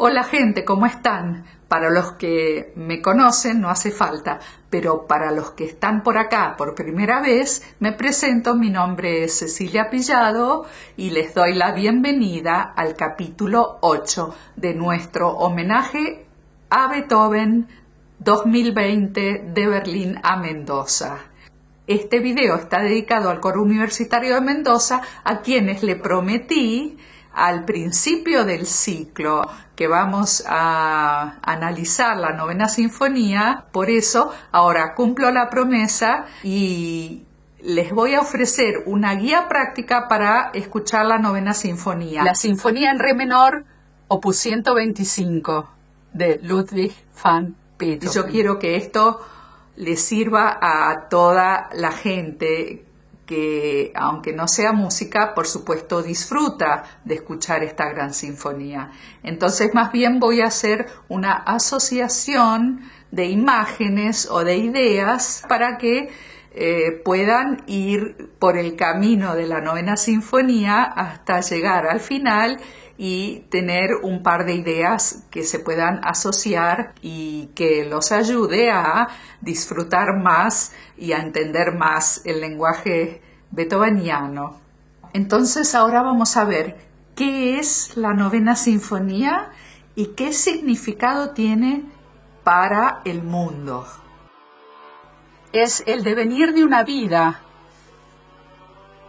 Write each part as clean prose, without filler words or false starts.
Hola gente, ¿cómo están? Para los que me conocen no hace falta, pero para los que están por acá por primera vez, me presento, mi nombre es Cecilia Pillado y les doy la bienvenida al capítulo 8 de nuestro homenaje a Beethoven 2020 de Berlín a Mendoza. Este video está dedicado al Coro Universitario de Mendoza, a quienes le prometí al principio del ciclo que vamos a analizar la novena sinfonía. Por eso ahora cumplo la promesa y les voy a ofrecer una guía práctica para escuchar la novena sinfonía. La sinfonía en re menor, opus 125 de Ludwig van Beethoven. Y yo quiero que esto les sirva a toda la gente que, aunque no sea música, por supuesto disfruta de escuchar esta gran sinfonía. Entonces, más bien voy a hacer una asociación de imágenes o de ideas para que puedan ir por el camino de la novena sinfonía hasta llegar al final y tener un par de ideas que se puedan asociar y que los ayude a disfrutar más y a entender más el lenguaje beethoveniano. Entonces ahora vamos a ver qué es la novena sinfonía y qué significado tiene para el mundo. Es el devenir de una vida,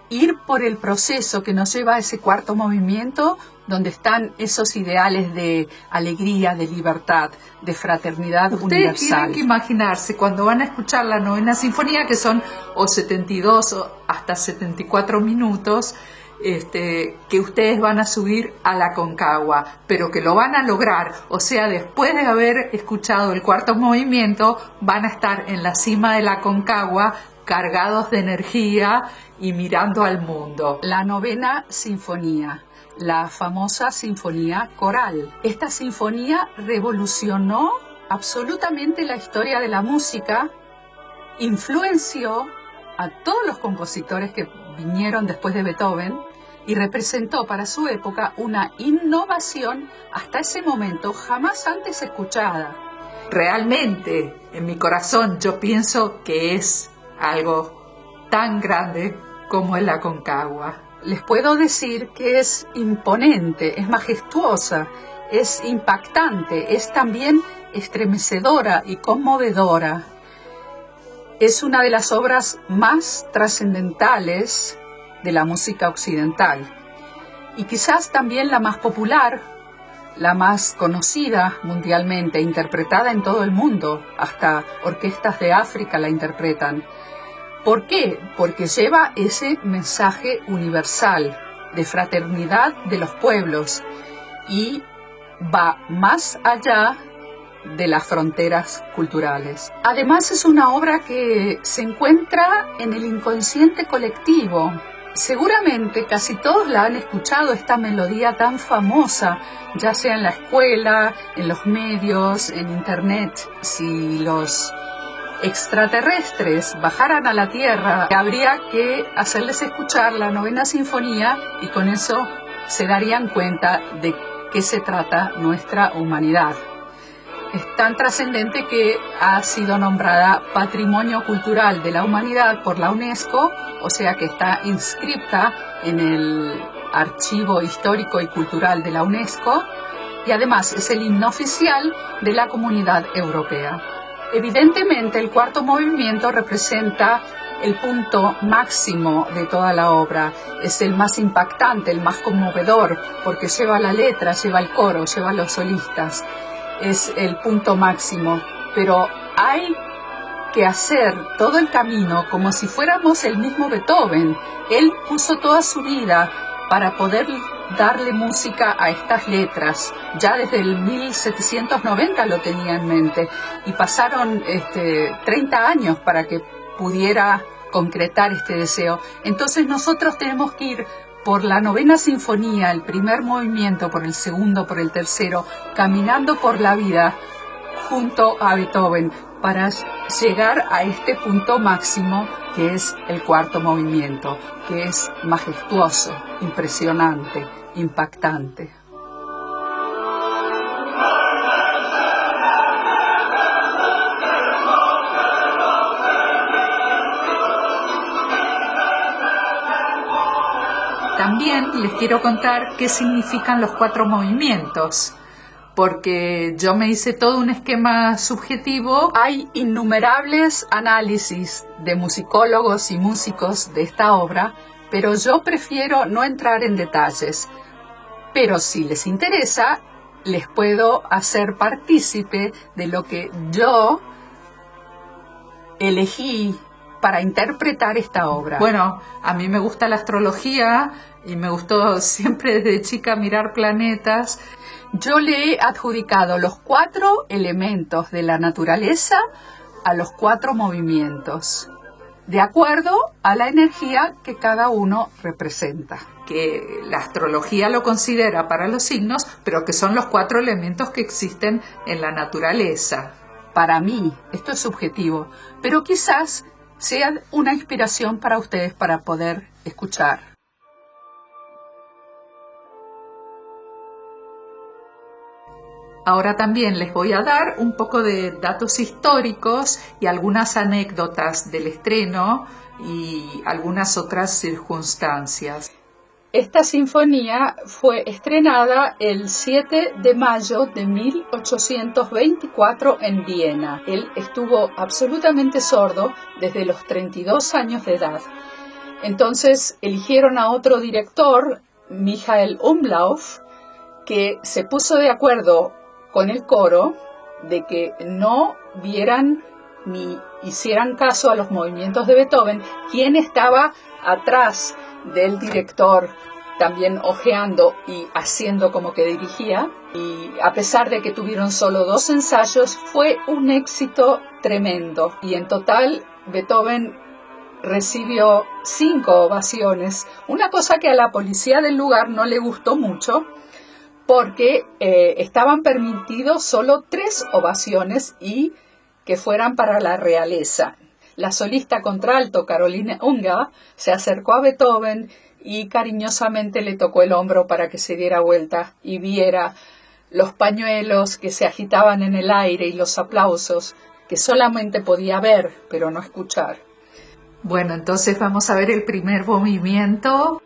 ir por el proceso que nos lleva a ese cuarto movimiento, donde están esos ideales de alegría, de libertad, de fraternidad universal. Ustedes tienen que imaginarse cuando van a escuchar la novena sinfonía, que son o 72 o hasta 74 minutos, que ustedes van a subir a la Aconcagua, pero que lo van a lograr, o sea, después de haber escuchado el cuarto movimiento, van a estar en la cima de la Aconcagua, cargados de energía y mirando al mundo. La novena sinfonía, la famosa sinfonía coral. Esta sinfonía revolucionó absolutamente la historia de la música, influenció a todos los compositores que vinieron después de Beethoven y representó para su época una innovación hasta ese momento jamás antes escuchada. Realmente, en mi corazón, yo pienso que es algo tan grande como el Aconcagua. Les puedo decir que es imponente, es majestuosa, es impactante, es también estremecedora y conmovedora. Es una de las obras más trascendentales de la música occidental y quizás también la más popular, la más conocida mundialmente, interpretada en todo el mundo, hasta orquestas de África la interpretan. ¿Por qué? Porque lleva ese mensaje universal de fraternidad de los pueblos y va más allá de las fronteras culturales. Además, es una obra que se encuentra en el inconsciente colectivo. Seguramente casi todos la han escuchado, esta melodía tan famosa, ya sea en la escuela, en los medios, en internet. Si los extraterrestres bajaran a la Tierra, habría que hacerles escuchar la novena sinfonía y con eso se darían cuenta de qué se trata nuestra humanidad. Es tan trascendente que ha sido nombrada Patrimonio Cultural de la Humanidad por la UNESCO, o sea que está inscripta en el Archivo Histórico y Cultural de la UNESCO y además es el himno oficial de la Comunidad Europea. Evidentemente, el cuarto movimiento representa el punto máximo de toda la obra. Es el más impactante, el más conmovedor, porque lleva la letra, lleva el coro, lleva a los solistas. Es el punto máximo, pero hay que hacer todo el camino como si fuéramos el mismo Beethoven. Él puso toda su vida para poder darle música a estas letras. Ya desde el 1790 lo tenía en mente y pasaron 30 años para que pudiera concretar este deseo. Entonces nosotros tenemos que ir por la novena sinfonía, el primer movimiento, por el segundo, por el tercero, caminando por la vida junto a Beethoven para llegar a este punto máximo que es el cuarto movimiento, que es majestuoso, impresionante, impactante. también les quiero contar qué significan los 4 movimientos, porque yo me hice todo un esquema subjetivo. Hay innumerables análisis de musicólogos y músicos de esta obra, pero yo prefiero no entrar en detalles. Pero si les interesa, les puedo hacer partícipe de lo que yo elegí para interpretar esta obra. Bueno, a mí me gusta la astrología y me gustó siempre desde chica mirar planetas. Yo le he adjudicado los 4 elementos de la naturaleza a los 4 movimientos, de acuerdo a la energía que cada uno representa. Que la astrología lo considera para los signos, pero que son los 4 elementos que existen en la naturaleza. Para mí, esto es subjetivo, pero quizás sea una inspiración para ustedes para poder escuchar. Ahora también les voy a dar un poco de datos históricos y algunas anécdotas del estreno y algunas otras circunstancias. Esta sinfonía fue estrenada el 7 de mayo de 1824 en Viena. Él estuvo absolutamente sordo desde los 32 años de edad. Entonces eligieron a otro director, Michael Umlauf, que se puso de acuerdo con el coro de que no vieran ni hicieran caso a los movimientos de Beethoven, quien estaba atrás del director, también ojeando y haciendo como que dirigía. Y a pesar de que tuvieron solo 2 ensayos, fue un éxito tremendo. Y en total, Beethoven recibió 5 ovaciones, una cosa que a la policía del lugar no le gustó mucho, porque estaban permitidos solo 3 ovaciones y que fueran para la realeza. La solista contralto Caroline Unger se acercó a Beethoven y cariñosamente le tocó el hombro para que se diera vuelta y viera los pañuelos que se agitaban en el aire y los aplausos que solamente podía ver, pero no escuchar. Bueno, entonces vamos a ver el primer movimiento.